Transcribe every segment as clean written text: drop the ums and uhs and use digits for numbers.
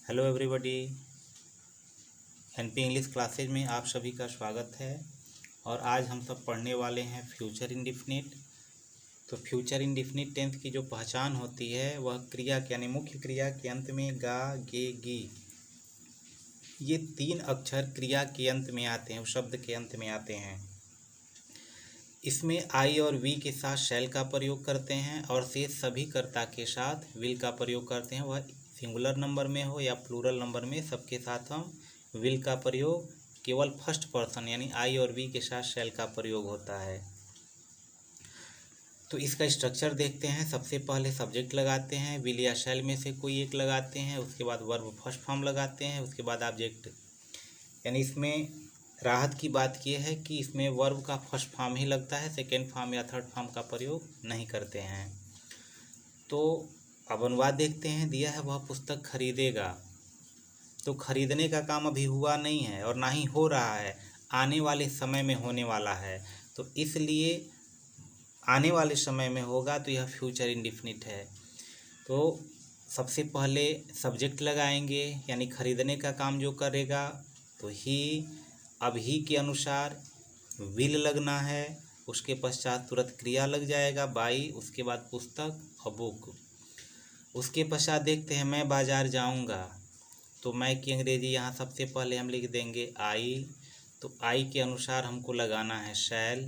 Hello everybody. NP English classes में आप सभी का स्वागत है। और आज हम सब पढ़ने वाले हैं फ्यूचर इंडेफिनिट। तो फ्यूचर इंडेफिनिट टेंस की जो पहचान होती है वह क्रिया के यानी मुख्य क्रिया के अंत में गा गे गी, ये तीन अक्षर क्रिया के अंत में आते हैं, उस शब्द के अंत में आते हैं। इसमें आई और वी के साथ शैल का प्रयोग करते हैं और शेष सभी कर्ता के साथ विल का प्रयोग करते हैं। वह सिंगुलर नंबर में हो या प्लूरल नंबर में, सबके साथ हम विल का प्रयोग, केवल फर्स्ट पर्सन यानी आई और वी के साथ शैल का प्रयोग होता है। तो इसका स्ट्रक्चर देखते हैं। सबसे पहले सब्जेक्ट लगाते हैं, विल या शैल में से कोई एक लगाते हैं, उसके बाद वर्ब फर्स्ट फॉर्म लगाते हैं, उसके बाद ऑब्जेक्ट। यानी इसमें राहत की बात यह है कि इसमें वर्ब का फर्स्ट फॉर्म ही लगता है, सेकेंड फॉर्म या थर्ड फॉर्म का प्रयोग नहीं करते हैं। तो अब अनुवाद देखते हैं। दिया है वह पुस्तक खरीदेगा, तो खरीदने का काम अभी हुआ नहीं है और ना ही हो रहा है, आने वाले समय में होने वाला है। तो इसलिए आने वाले समय में होगा, तो यह फ्यूचर इंडेफिनिट है। तो सबसे पहले सब्जेक्ट लगाएंगे, यानी खरीदने का काम जो करेगा तो ही, अभी के अनुसार विल लगना है, उसके पश्चात तुरंत क्रिया लग जाएगा बाई, उसके बाद पुस्तक और बुक। उसके पश्चात देखते हैं मैं बाज़ार जाऊंगा, तो मैं की अंग्रेजी यहाँ सबसे पहले हम लिख देंगे आई। तो आई के अनुसार हमको लगाना है शैल।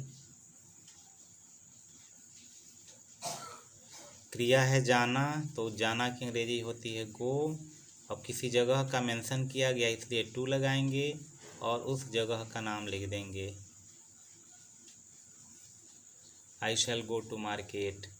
क्रिया है जाना, तो जाना की अंग्रेजी होती है गो। अब किसी जगह का मेंशन किया गया इसलिए टू लगाएंगे और उस जगह का नाम लिख देंगे, आई शैल गो टू मार्केट।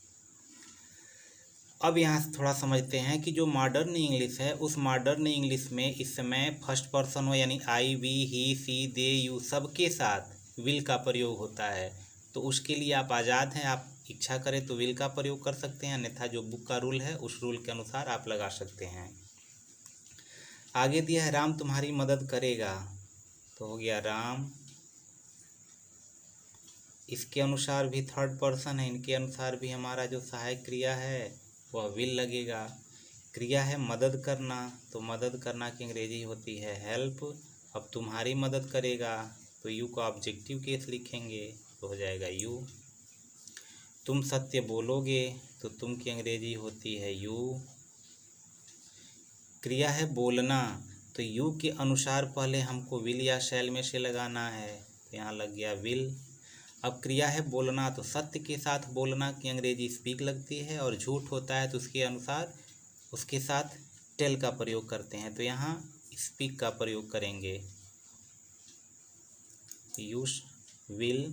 अब यहाँ थोड़ा समझते हैं कि जो मॉडर्न इंग्लिश है, उस मॉडर्न इंग्लिश में इस समय फर्स्ट पर्सन हो यानी आई we he C they you सबके साथ विल का प्रयोग होता है। तो उसके लिए आप आज़ाद हैं, आप इच्छा करें तो विल का प्रयोग कर सकते हैं, अन्यथा जो बुक का रूल है उस रूल के अनुसार आप लगा सकते हैं। आगे दिया है राम तुम्हारी मदद करेगा, तो हो गया राम। इसके अनुसार भी थर्ड पर्सन है, इनके अनुसार भी हमारा जो सहायक क्रिया है वह विल लगेगा। क्रिया है मदद करना, तो मदद करना की अंग्रेजी होती है हेल्प। अब तुम्हारी मदद करेगा, तो यू का ऑब्जेक्टिव केस लिखेंगे, तो हो जाएगा यू। तुम सत्य बोलोगे, तो तुम की अंग्रेजी होती है यू। क्रिया है बोलना, तो यू के अनुसार पहले हमको विल या शैल में से लगाना है, तो यहाँ लग गया विल। अब क्रिया है बोलना, तो सत्य के साथ बोलना की अंग्रेजी स्पीक लगती है, और झूठ होता है तो उसके अनुसार उसके साथ टेल का प्रयोग करते हैं, तो यहाँ स्पीक का प्रयोग करेंगे, you will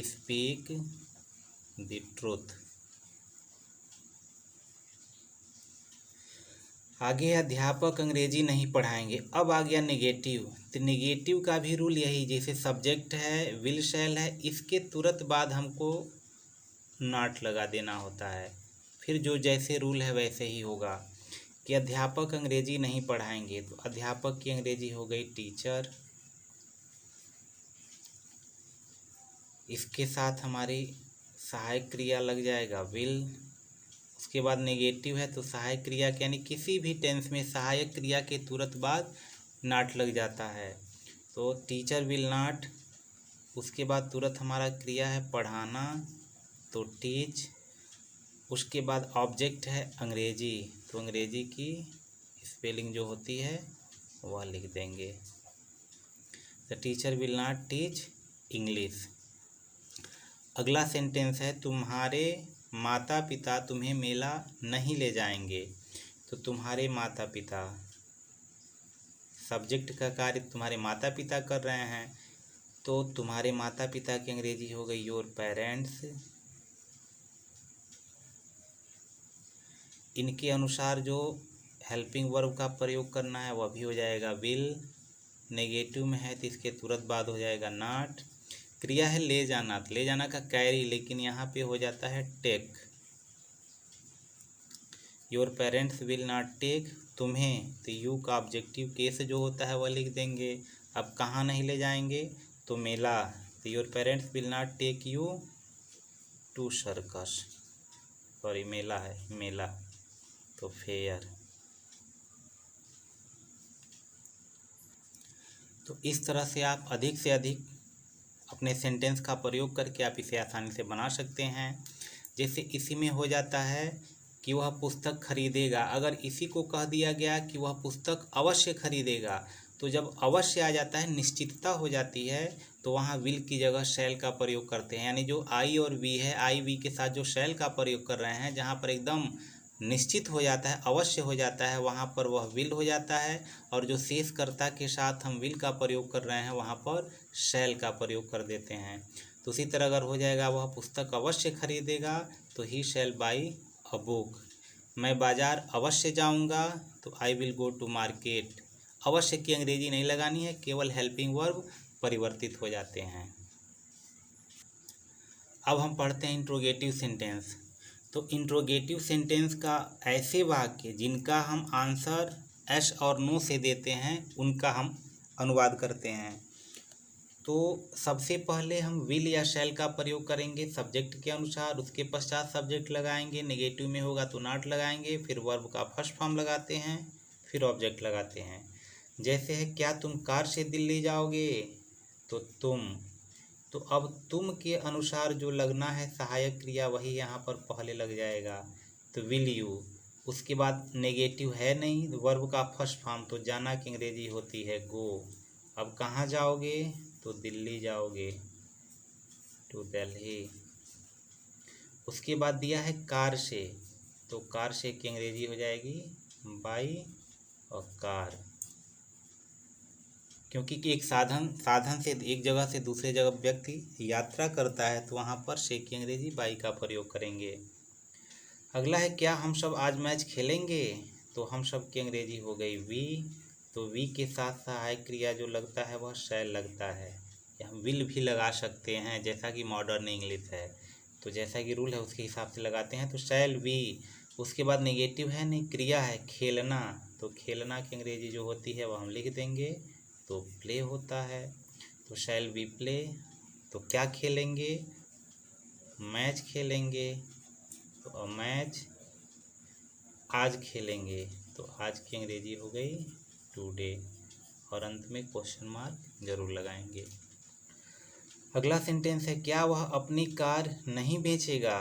speak the truth. आगे अध्यापक अंग्रेजी नहीं पढ़ाएंगे। अब आ गया नेगेटिव, तो नेगेटिव का भी रूल यही, जैसे सब्जेक्ट है विल शैल है, इसके तुरंत बाद हमको नॉट लगा देना होता है, फिर जो जैसे रूल है वैसे ही होगा। कि अध्यापक अंग्रेजी नहीं पढ़ाएंगे, तो अध्यापक की अंग्रेजी हो गई टीचर। इसके साथ हमारी सहायक क्रिया लग जाएगा विल। उसके बाद नेगेटिव है तो सहायक क्रिया के यानी किसी भी टेंस में सहायक क्रिया के तुरंत बाद नॉट लग जाता है, तो टीचर विल नॉट। उसके बाद तुरंत हमारा क्रिया है पढ़ाना, तो टीच। उसके बाद ऑब्जेक्ट है अंग्रेजी, तो अंग्रेजी की स्पेलिंग जो होती है वह लिख देंगे, the teacher will not teach English. अगला सेंटेंस है तुम्हारे माता पिता तुम्हें मेला नहीं ले जाएंगे, तो तुम्हारे माता पिता, सब्जेक्ट का कार्य तुम्हारे माता पिता कर रहे हैं, तो तुम्हारे माता पिता की अंग्रेजी हो गई योर पेरेंट्स। इनके अनुसार जो हेल्पिंग वर्ब का प्रयोग करना है वह भी हो जाएगा विल। नेगेटिव में है तो इसके तुरंत बाद हो जाएगा नॉट। क्रिया है ले जाना, तो ले जाना का कैरी, लेकिन यहाँ पे हो जाता है take, your parents will not take तुम्हें, तो यू का ऑब्जेक्टिव केस जो होता है वह लिख देंगे। अब कहाँ नहीं ले जाएंगे, तो मेला, तो your parents will not take you to circus, sorry मेला है मेला, तो फेयर। तो इस तरह से आप अधिक से अधिक अपने सेंटेंस का प्रयोग करके आप इसे आसानी से बना सकते हैं। जैसे इसी में हो जाता है कि वह पुस्तक खरीदेगा, अगर इसी को कह दिया गया कि वह पुस्तक अवश्य खरीदेगा, तो जब अवश्य आ जाता है, निश्चितता हो जाती है, तो वहाँ विल की जगह शैल का प्रयोग करते हैं। यानी जो आई और वी है, आई वी के साथ जो शैल का प्रयोग कर रहे हैं, जहाँ पर एकदम निश्चित हो जाता है, अवश्य हो जाता है, वहाँ पर वह विल हो जाता है। और जो शेषकर्ता के साथ हम विल का प्रयोग कर रहे हैं, वहाँ पर शैल का प्रयोग कर देते हैं। तो उसी तरह अगर हो जाएगा वह पुस्तक अवश्य खरीदेगा, तो ही शैल बाई अ बुक। मैं बाज़ार अवश्य जाऊंगा, तो I will go to market. अवश्य की अंग्रेजी नहीं लगानी है, केवल हेल्पिंग वर्ब परिवर्तित हो जाते हैं। अब हम पढ़ते हैं इंट्रोगेटिव सेंटेंस। तो इंट्रोगेटिव सेंटेंस का ऐसे वाक्य जिनका हम आंसर एस और नो से देते हैं, उनका हम अनुवाद करते हैं। तो सबसे पहले हम विल या शैल का प्रयोग करेंगे सब्जेक्ट के अनुसार, उसके पश्चात सब्जेक्ट लगाएंगे, नेगेटिव में होगा तो नॉट लगाएंगे, फिर वर्ब का फर्स्ट फॉर्म लगाते हैं, फिर ऑब्जेक्ट लगाते हैं। जैसे है, क्या तुम कार से दिल्ली जाओगे, तो तुम। तो अब तुम के अनुसार जो लगना है सहायक क्रिया, वही यहाँ पर पहले लग जाएगा, तो विल यू। उसके बाद नेगेटिव है नहीं, वर्ब का फर्स्ट फॉर्म, तो जाना की अंग्रेजी होती है गो। अब कहाँ जाओगे, तो दिल्ली जाओगे, टू दिल्ली। उसके बाद दिया है कार से, तो कार से की अंग्रेजी हो जाएगी बाई और कार। क्योंकि कि एक साधन से एक जगह से दूसरे जगह व्यक्ति यात्रा करता है, तो वहाँ पर से की अंग्रेजी बाई का प्रयोग करेंगे। अगला है, क्या हम सब आज मैच खेलेंगे, तो हम सब की अंग्रेजी हो गई वी। तो वी के साथ सहायक क्रिया जो लगता है वह शैल लगता है। हम विल भी लगा सकते हैं, जैसा कि मॉडर्न इंग्लिश है, तो जैसा कि रूल है उसके हिसाब से लगाते हैं, तो शैल वी। उसके बाद नेगेटिव है नहीं, क्रिया है खेलना, तो खेलना की अंग्रेजी जो होती है वह हम लिख देंगे, तो प्ले होता है, तो शैल वी प्ले। तो क्या खेलेंगे, मैच खेलेंगे, तो मैच। आज खेलेंगे, तो आज की अंग्रेजी हो गई टुडे, और अंत में क्वेश्चन मार्क जरूर लगाएंगे। अगला सेंटेंस है, क्या वह अपनी कार नहीं बेचेगा,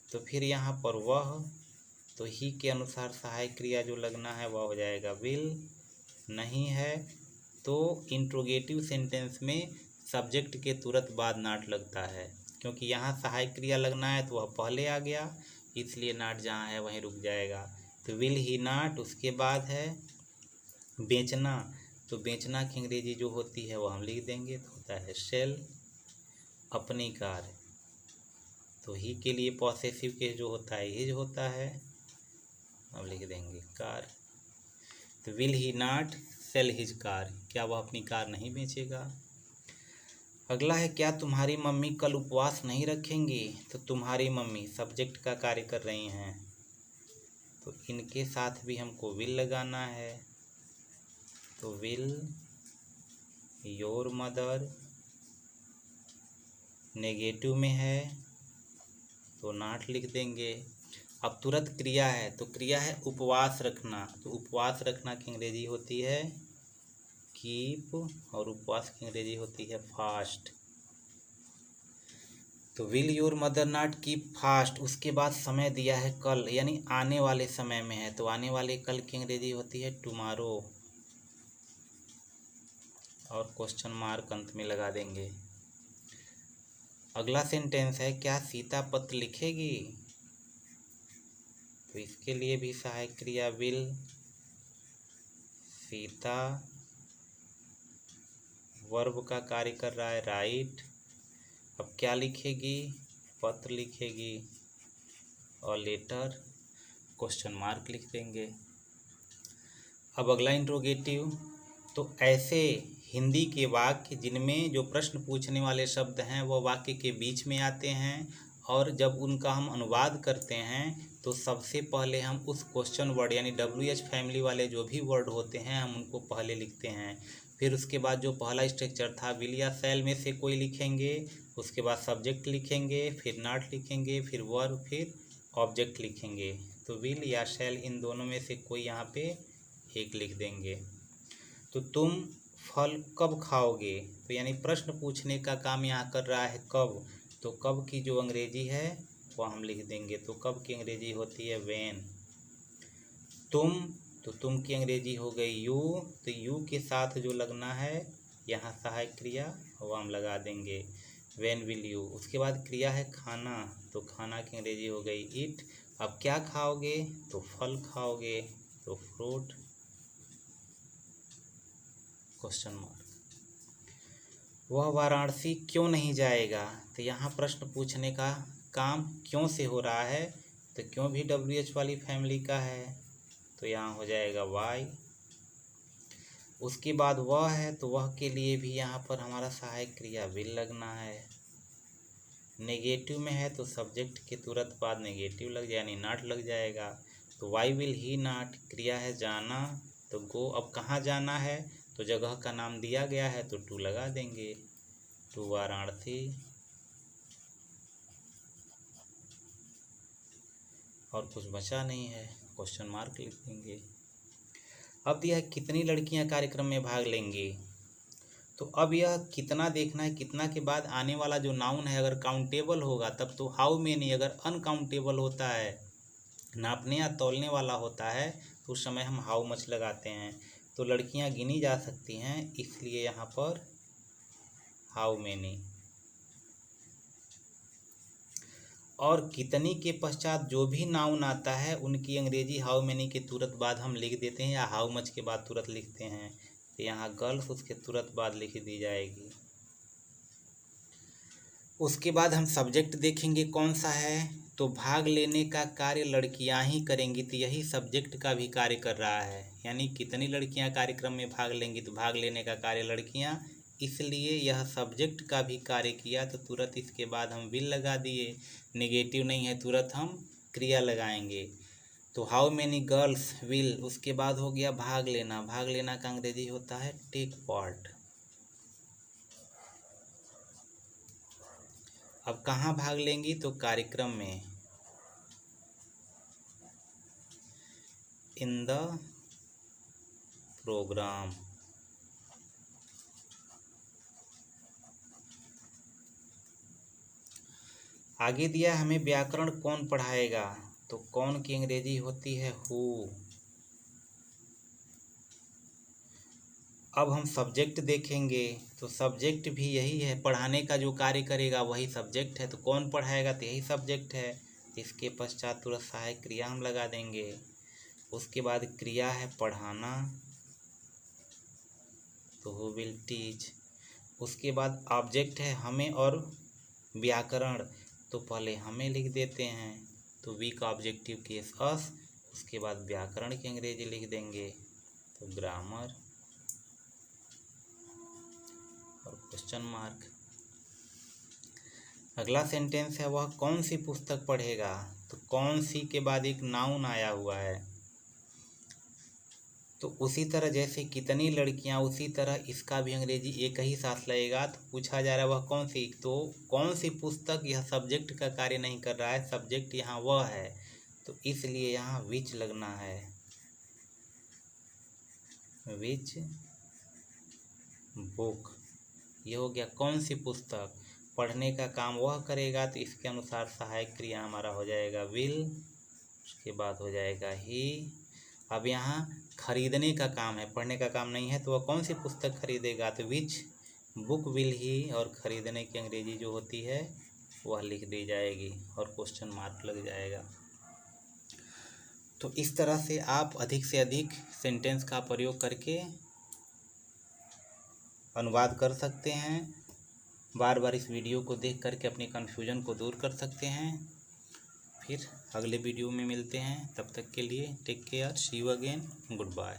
तो फिर यहाँ पर वह, तो ही के अनुसार सहायक क्रिया जो लगना है वह हो जाएगा विल। नहीं है तो इंट्रोगेटिव सेंटेंस में सब्जेक्ट के तुरंत बाद नॉट लगता है, क्योंकि यहाँ सहायक क्रिया लगना है तो वह पहले आ गया, इसलिए नॉट जहाँ है वहीं रुक जाएगा। तो विल ही नॉट। उसके बाद है बेचना, तो बेचना की अंग्रेजी जो होती है वो हम लिख देंगे, तो होता है शेल। अपनी कार, तो ही के लिए पॉसेसिव केस जो होता है हिज होता है, हम लिख देंगे कार। तो will he not sell his car, क्या वह अपनी कार नहीं बेचेगा। अगला है, क्या तुम्हारी मम्मी कल उपवास नहीं रखेंगी, तो तुम्हारी मम्मी सब्जेक्ट का कार्य कर रही हैं, तो इनके साथ भी हमको विल लगाना है, तो विल योर मदर। नेगेटिव में है तो नॉट लिख देंगे। अब तुरंत क्रिया है, तो क्रिया है उपवास रखना, तो उपवास रखना की अंग्रेजी होती है कीप, और उपवास की अंग्रेजी होती है फास्ट। तो will your mother not keep fast. उसके बाद समय दिया है कल, यानी आने वाले समय में है, तो आने वाले कल की अंग्रेजी होती है टुमारो, और क्वेश्चन मार्क अंत में लगा देंगे। अगला सेंटेंस है, क्या सीता पत्र लिखेगी, तो इसके लिए भी सहायक क्रिया विल। सीता वर्ब का कार्य कर रहा है राइट। अब क्या लिखेगी, पत्र लिखेगी, और लेटर क्वेश्चन मार्क लिख देंगे। अब अगला इंट्रोगेटिव, तो ऐसे हिंदी के वाक्य जिनमें जो प्रश्न पूछने वाले शब्द हैं वो वाक्य के बीच में आते हैं, और जब उनका हम अनुवाद करते हैं तो सबसे पहले हम उस क्वेश्चन वर्ड यानी WH फैमिली वाले जो भी वर्ड होते हैं हम उनको पहले लिखते हैं। फिर उसके बाद जो पहला स्ट्रक्चर था विल या शैल में से कोई लिखेंगे, उसके बाद सब्जेक्ट लिखेंगे, फिर नॉट लिखेंगे, फिर वर्ब, फिर ऑब्जेक्ट लिखेंगे। तो विल या शैल इन दोनों में से कोई यहाँ पे एक लिख देंगे। तो तुम फल कब खाओगे, तो यानी प्रश्न पूछने का काम यहाँ कर रहा है कब। तो कब की जो अंग्रेजी है वो हम लिख देंगे। तो कब की अंग्रेजी होती है व्हेन। तुम, तो तुम की अंग्रेजी हो गई यू। तो यू के साथ जो लगना है यहाँ सहायक क्रिया वो हम लगा देंगे व्हेन विल यू। उसके बाद क्रिया है खाना, तो खाना की अंग्रेजी हो गई ईट। अब क्या खाओगे, तो फल खाओगे, तो फ्रूट क्वेश्चन मार्क। वह वाराणसी क्यों नहीं जाएगा, तो यहाँ प्रश्न पूछने का काम क्यों से हो रहा है। तो क्यों भी WH वाली फैमिली का है, तो यहाँ हो जाएगा वाई। उसके बाद वह है, तो वह के लिए भी यहाँ पर हमारा सहायक क्रिया विल लगना है। नेगेटिव में है तो सब्जेक्ट के तुरंत बाद नेगेटिव लग जाए यानी नॉट लग जाएगा। तो वाई विल ही नॉट, क्रिया है जाना, तो गो। अब कहाँ जाना है, तो जगह का नाम दिया गया है तो टू लगा देंगे, टू वाराणसी। और कुछ बचा नहीं है, क्वेश्चन मार्क लिख देंगे। अब दिया है कितनी लड़कियां कार्यक्रम में भाग लेंगी। तो अब यह कितना देखना है, कितना के बाद आने वाला जो नाउन है अगर काउंटेबल होगा तब तो हाउ मेनी, अगर अनकाउंटेबल होता है नापने या तौलने वाला होता है तो उस समय हम हाउ मच लगाते हैं। तो लड़कियां गिनी जा सकती हैं, इसलिए यहाँ पर हाउ मेनी। और कितनी के पश्चात जो भी नाउन आता है उनकी अंग्रेजी हाउ मेनी के तुरंत बाद हम लिख देते हैं या हाउ मच के बाद तुरंत लिखते हैं। तो यहाँ गर्ल्स उसके तुरंत बाद लिख दी जाएगी। उसके बाद हम सब्जेक्ट देखेंगे कौन सा है, तो भाग लेने का कार्य लड़कियां ही करेंगी, तो यही सब्जेक्ट का भी कार्य कर रहा है। यानी कितनी लड़कियां कार्यक्रम में भाग लेंगी, तो भाग लेने का कार्य लड़कियां, इसलिए यह सब्जेक्ट का भी कार्य किया, तो तुरंत इसके बाद हम विल लगा दिए। नेगेटिव नहीं है, तुरंत हम क्रिया लगाएंगे। तो हाउ मेनी गर्ल्स विल, उसके बाद हो गया भाग लेना। भाग लेना का अंग्रेजी होता है टेक पार्ट। अब कहाँ भाग लेंगी, तो कार्यक्रम में, इन द प्रोग्राम। आगे दिया हमें व्याकरण कौन पढ़ाएगा, तो कौन की अंग्रेजी होती है हु। अब हम सब्जेक्ट देखेंगे, तो सब्जेक्ट भी यही है, पढ़ाने का जो कार्य करेगा वही सब्जेक्ट है। तो कौन पढ़ाएगा, तो यही सब्जेक्ट है। इसके पश्चात तुरंत सहायक क्रिया हम लगा देंगे। उसके बाद क्रिया है पढ़ाना, तो हु विल टीच। उसके बाद ऑब्जेक्ट है हमें और व्याकरण, तो पहले हमें लिख देते हैं, तो वी का ऑब्जेक्टिव केस अस। उसके बाद व्याकरण की अंग्रेजी लिख देंगे, तो ग्रामर और क्वेश्चन मार्क। अगला सेंटेंस है वह कौन सी पुस्तक पढ़ेगा, तो कौन सी के बाद एक नाउन आया हुआ है। तो उसी तरह जैसे कितनी लड़कियां, उसी तरह इसका भी अंग्रेजी एक ही साथ लगेगा। तो पूछा जा रहा है वह कौन सी, तो कौन सी पुस्तक, यह सब्जेक्ट का कार्य नहीं कर रहा है, सब्जेक्ट यहाँ वह है, तो इसलिए यहाँ विच लगना है, विच बुक। ये हो गया कौन सी पुस्तक, पढ़ने का काम वह करेगा, तो इसके अनुसार सहायक क्रिया हमारा हो जाएगा विल। उसके बाद हो जाएगा ही। अब यहाँ खरीदने का काम है, पढ़ने का काम नहीं है, तो वह कौन सी पुस्तक खरीदेगा, तो विच बुक विल ही। और खरीदने की अंग्रेजी जो होती है वह लिख दी जाएगी और क्वेश्चन मार्क लग जाएगा। तो इस तरह से आप अधिक से अधिक सेंटेंस का प्रयोग करके अनुवाद कर सकते हैं। बार बार इस वीडियो को देख करके अपने कन्फ्यूजन को दूर कर सकते हैं। फिर अगले वीडियो में मिलते हैं, तब तक के लिए take care, see you again, good bye.